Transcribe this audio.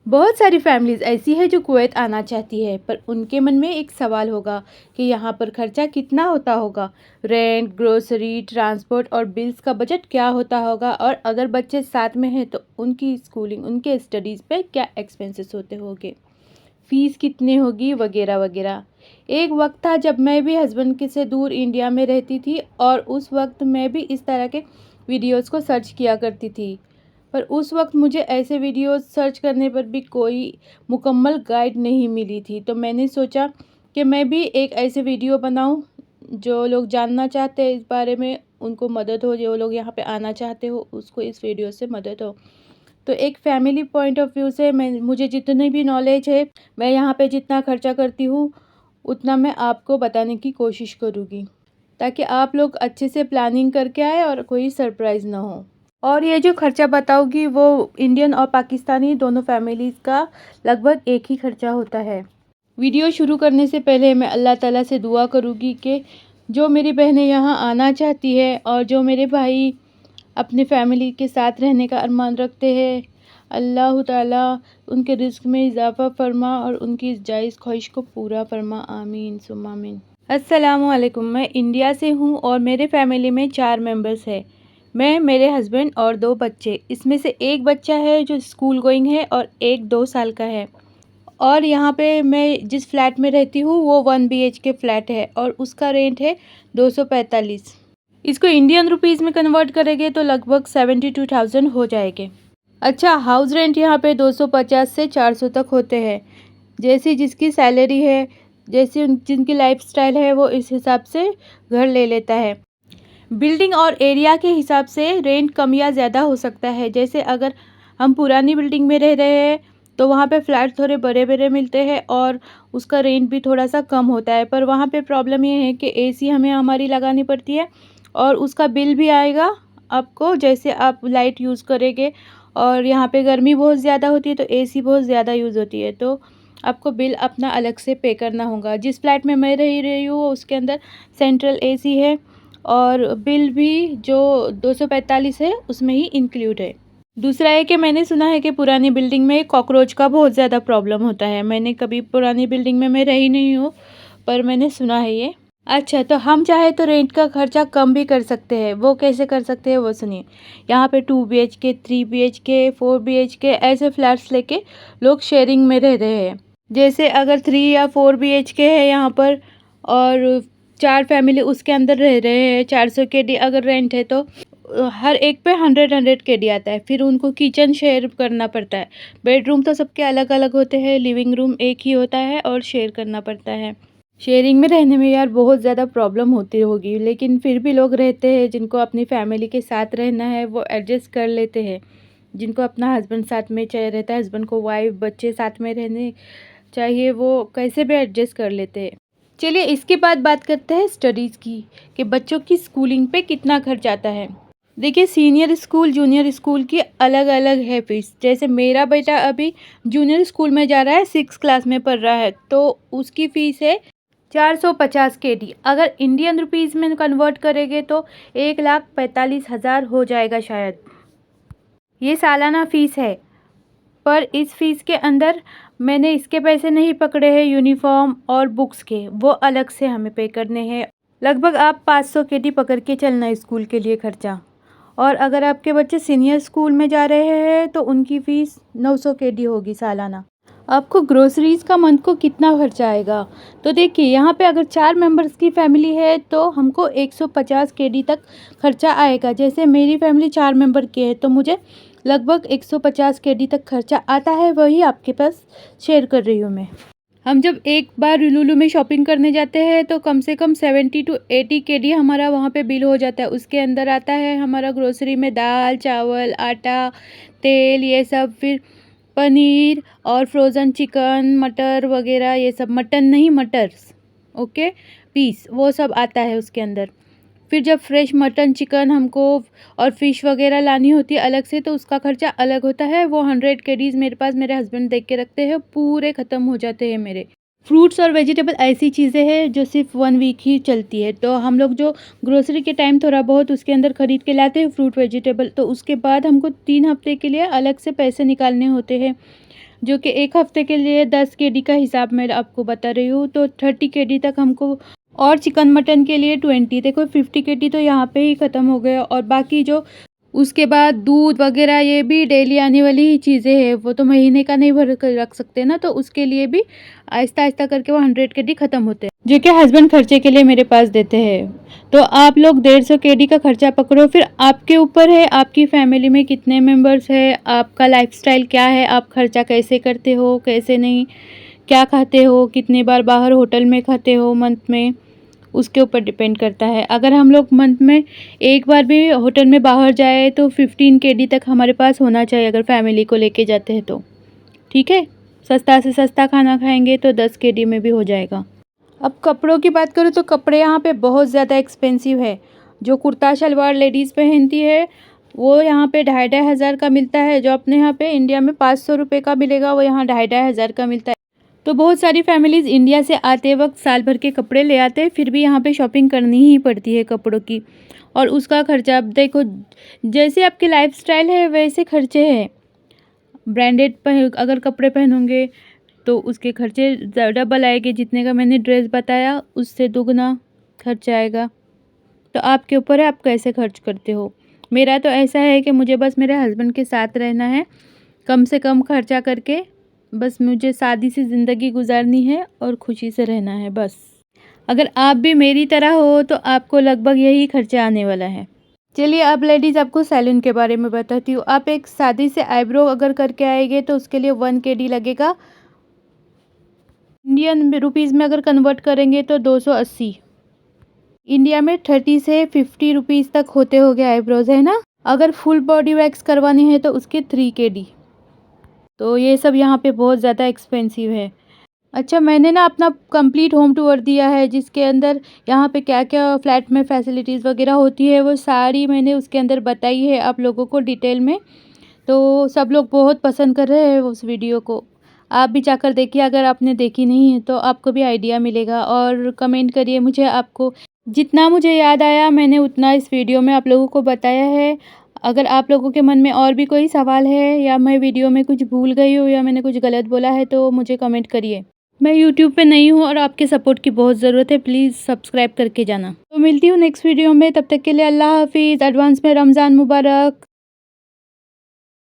बहुत सारी फैमिलीज़ ऐसी है जो कुवैत आना चाहती है, पर उनके मन में एक सवाल होगा कि यहाँ पर खर्चा कितना होता होगा। रेंट, ग्रोसरी, ट्रांसपोर्ट और बिल्स का बजट क्या होता होगा, और अगर बच्चे साथ में हैं तो उनकी स्कूलिंग, उनके स्टडीज़ पे क्या एक्सपेंसेस होते होंगे, फ़ीस कितनी होगी, वगैरह वगैरह। एक वक्त था जब मैं भी हस्बैंड के से दूर इंडिया में रहती थी, और उस वक्त मैं भी इस तरह के वीडियोज़ को सर्च किया करती थी। पर उस वक्त मुझे ऐसे वीडियोस सर्च करने पर भी कोई मुकम्मल गाइड नहीं मिली थी। तो मैंने सोचा कि मैं भी एक ऐसे वीडियो बनाऊं, जो लोग जानना चाहते हैं इस बारे में उनको मदद हो, जो लोग यहाँ पे आना चाहते हो उसको इस वीडियो से मदद हो। तो एक फैमिली पॉइंट ऑफ व्यू से मुझे जितनी भी नॉलेज है, मैं यहाँ पे जितना खर्चा करती हूँ उतना मैं आपको बताने की कोशिश करूँगी, ताकि आप लोग अच्छे से प्लानिंग करके आए और कोई सरप्राइज़ ना हो। और ये जो खर्चा बताऊँगी वो इंडियन और पाकिस्तानी दोनों फैमिलीज़ का लगभग एक ही खर्चा होता है। वीडियो शुरू करने से पहले मैं अल्लाह ताला से दुआ करूँगी कि जो मेरी बहनें यहाँ आना चाहती है और जो मेरे भाई अपने फैमिली के साथ रहने का अरमान रखते हैं, अल्लाह ताला उनके रिज़्क में इजाफ़ा फरमा और उनकी इस जायज़ ख्वाहिश को पूरा फरमा। आमीन सुम्मा आमीन। अस्सलामु अलैकुम। मैं इंडिया से हूँ और मेरे फैमिली में 4 मेंबर्स हैं। मैं, मेरे हस्बैंड और 2 बच्चे। इसमें से एक बच्चा है जो स्कूल गोइंग है और एक 2 साल का है। और यहाँ पे मैं जिस फ्लैट में रहती हूँ वो 1 BHK फ्लैट है और उसका रेंट है 245। इसको इंडियन रुपीज़ में कन्वर्ट करेंगे तो लगभग 72,000 हो जाएंगे। अच्छा, हाउस रेंट यहाँ पे 250 से 400 तक होते हैं। जैसी जिसकी सैलरी है, जैसी जिनकी लाइफस्टाइल है, वो इस हिसाब से घर ले लेता है। बिल्डिंग और एरिया के हिसाब से रेंट कम या ज़्यादा हो सकता है। जैसे अगर हम पुरानी बिल्डिंग में रह रहे हैं तो वहाँ पे फ्लैट थोड़े बड़े बड़े मिलते हैं और उसका रेंट भी थोड़ा सा कम होता है। पर वहाँ पे प्रॉब्लम ये है कि AC हमें हमारी लगानी पड़ती है और उसका बिल भी आएगा आपको, जैसे आप लाइट यूज़ करेंगे। और यहाँ पे गर्मी बहुत ज़्यादा होती है तो AC बहुत ज़्यादा यूज़ होती है, तो आपको बिल अपना अलग से पे करना होगा। जिस फ्लैट में मैं रह रही हूँ उसके अंदर सेंट्रल AC है और बिल भी जो 245 है उसमें ही इंक्लूड है। दूसरा है कि मैंने सुना है कि पुरानी बिल्डिंग में कॉकरोच का बहुत ज़्यादा प्रॉब्लम होता है। मैंने कभी पुरानी बिल्डिंग में मैं रही नहीं हूँ, पर मैंने सुना है ये। अच्छा, तो हम चाहे तो रेंट का खर्चा कम भी कर सकते हैं। वो कैसे कर सकते हैं वो सुनिए। यहाँ पे 2 BHK, 3 BHK, 4 BHK ऐसे फ्लैट्स लेके लोग शेयरिंग में रह रहे हैं। जैसे अगर 3 या 4 BHK है यहाँ पर और 4 फैमिली उसके अंदर रह रहे हैं, 400 KD अगर रेंट है तो हर एक पे 100 KD आता है। फिर उनको किचन शेयर करना पड़ता है। बेडरूम तो सबके अलग अलग होते हैं, लिविंग रूम एक ही होता है और शेयर करना पड़ता है। शेयरिंग में रहने में यार बहुत ज़्यादा प्रॉब्लम होती होगी, लेकिन फिर भी लोग रहते हैं। जिनको अपनी फैमिली के साथ रहना है वो एडजस्ट कर लेते हैं। जिनको अपना हस्बैंड साथ में चाहिए रहता है, हस्बैंड को वाइफ बच्चे साथ में रहने चाहिए, वो कैसे भी एडजस्ट कर लेते हैं। चलिए इसके बाद बात करते हैं स्टडीज़ की, कि बच्चों की स्कूलिंग पे कितना खर्च आता है। देखिए, सीनियर स्कूल जूनियर स्कूल की अलग अलग है फीस। जैसे मेरा बेटा अभी जूनियर स्कूल में जा रहा है, 6 क्लास में पढ़ रहा है, तो उसकी फ़ीस है 450 KD। अगर इंडियन रुपीज़ में कन्वर्ट करेंगे तो 1,45,000 हो जाएगा शायद। ये सालाना फ़ीस है। पर इस फ़ीस के अंदर मैंने इसके पैसे नहीं पकड़े हैं यूनिफ़ॉर्म और बुक्स के, वो अलग से हमें पे करने हैं। लगभग आप 500 KD पकड़ के चलना स्कूल के लिए खर्चा। और अगर आपके बच्चे सीनियर स्कूल में जा रहे हैं तो उनकी फ़ीस 900 KD होगी सालाना। आपको ग्रोसरीज़ का मंथ को कितना खर्चा आएगा, तो देखिए यहाँ पे अगर 4 मेंबर्स की फैमिली है तो हमको 150 KD तक खर्चा आएगा। जैसे मेरी फैमिली 4 मेंबर की है तो मुझे लगभग 150 KD तक खर्चा आता है, वही आपके पास शेयर कर रही हूँ मैं। हम जब एक बार लुलु में शॉपिंग करने जाते हैं तो कम से कम 70 to 80 KD हमारा वहाँ पे बिल हो जाता है। उसके अंदर आता है हमारा ग्रोसरी में दाल, चावल, आटा, तेल, ये सब, फिर पनीर और फ्रोज़न चिकन, मटर वगैरह, ये सब, मटन नहीं मटर्स, ओके, पीस, वो सब आता है उसके अंदर। फिर जब फ्रेश मटन चिकन हमको और फ़िश वगैरह लानी होती है अलग से तो उसका खर्चा अलग होता है। वो 100 KDs मेरे पास मेरे हस्बैंड देख के रखते हैं, पूरे ख़त्म हो जाते हैं मेरे। फ्रूट्स और वेजिटेबल ऐसी चीज़ें हैं जो सिर्फ 1 वीक ही चलती है, तो हम लोग जो ग्रोसरी के टाइम थोड़ा बहुत उसके अंदर ख़रीद के लाते हैं फ्रूट वेजिटेबल, तो उसके बाद हमको 3 हफ्ते के लिए अलग से पैसे निकालने होते हैं। जो कि एक हफ्ते के लिए 10 केडी का हिसाब मैं आपको बता रही हूँ। तो 30 केडी तक हमको, और चिकन मटन के लिए 20, देखो 50 केडी तो यहाँ पे ही ख़त्म हो गया। और बाकी जो उसके बाद दूध वगैरह ये भी डेली आने वाली ही चीज़ें हैं, वो तो महीने का नहीं भर कर रख सकते ना, तो उसके लिए भी आहिस्ता आहिस्ता करके वो 100 केडी ख़त्म होते हैं, जो कि हस्बैंड खर्चे के लिए मेरे पास देते हैं। तो आप लोग 150 केडी का खर्चा पकड़ो, फिर आपके ऊपर है आपकी फैमिली में कितने मेंबर्स है, आपका लाइफस्टाइल क्या है, आप खर्चा कैसे करते हो कैसे नहीं, क्या खाते हो, कितने बार बाहर होटल में खाते हो मंथ में, उसके ऊपर डिपेंड करता है। अगर हम लोग मंथ में एक बार भी होटल में बाहर जाए तो 15 केडी तक हमारे पास होना चाहिए, अगर फैमिली को लेके जाते हैं तो। ठीक है, सस्ता से सस्ता खाना खाएंगे तो 10 केडी में भी हो जाएगा। अब कपड़ों की बात करूँ तो कपड़े यहाँ पे बहुत ज़्यादा एक्सपेंसिव है। जो कुर्ता शलवार लेडीज़ पहनती है वो यहाँ पे 2,500 का मिलता है, जो अपने यहाँ पे इंडिया में 500 रुपये का मिलेगा वो यहाँ 2,500 का मिलता है। तो बहुत सारी फैमिलीज़ इंडिया से आते वक्त साल भर के कपड़े ले आते हैं, फिर भी यहाँ पे शॉपिंग करनी ही पड़ती है कपड़ों की, और उसका खर्चा अब देखो जैसे आपकी लाइफस्टाइल है वैसे खर्चे हैं। ब्रांडेड अगर कपड़े पहनोगे तो उसके खर्चे डबल आएंगे, जितने का मैंने ड्रेस बताया उससे दुगना खर्चा आएगा। तो आपके ऊपर है आप कैसे खर्च करते हो। मेरा तो ऐसा है कि मुझे बस मेरे हस्बैंड के साथ रहना है, कम से कम खर्चा करके, बस मुझे सादी सी ज़िंदगी गुजारनी है और खुशी से रहना है बस। अगर आप भी मेरी तरह हो तो आपको लगभग यही खर्चा आने वाला है। चलिए अब लेडीज़ आपको सैलून के बारे में बताती हूँ। आप एक सादी से आईब्रो अगर करके आएंगे तो उसके लिए 1 केडी लगेगा। इंडियन रुपीज़ में अगर कन्वर्ट करेंगे तो 280। इंडिया में 30 से 50 रुपीज़ तक होते हो गए आईब्रोज, है ना। अगर फुल बॉडी वैक्स करवानी है तो उसके 3 केडी। तो ये सब यहाँ पे बहुत ज़्यादा एक्सपेंसिव है। अच्छा, मैंने ना अपना कंप्लीट होम टूर दिया है, जिसके अंदर यहाँ पे क्या क्या फ्लैट में फैसिलिटीज़ वगैरह होती है वो सारी मैंने उसके अंदर बताई है आप लोगों को डिटेल में। तो सब लोग बहुत पसंद कर रहे हैं उस वीडियो को। आप भी जाकर देखिए, अगर आपने देखी नहीं है तो आपको भी आइडिया मिलेगा। और कमेंट करिए मुझे, आपको जितना मुझे याद आया मैंने उतना इस वीडियो में आप लोगों को बताया है। अगर आप लोगों के मन में और भी कोई सवाल है, या मैं वीडियो में कुछ भूल गई हूँ, या मैंने कुछ गलत बोला है, तो मुझे कमेंट करिए। मैं यूट्यूब पे नई हूँ और आपके सपोर्ट की बहुत ज़रूरत है, प्लीज़ सब्सक्राइब करके जाना। तो मिलती हूँ नेक्स्ट वीडियो में, तब तक के लिए अल्लाह हाफिज़। एडवांस में रमज़ान मुबारक।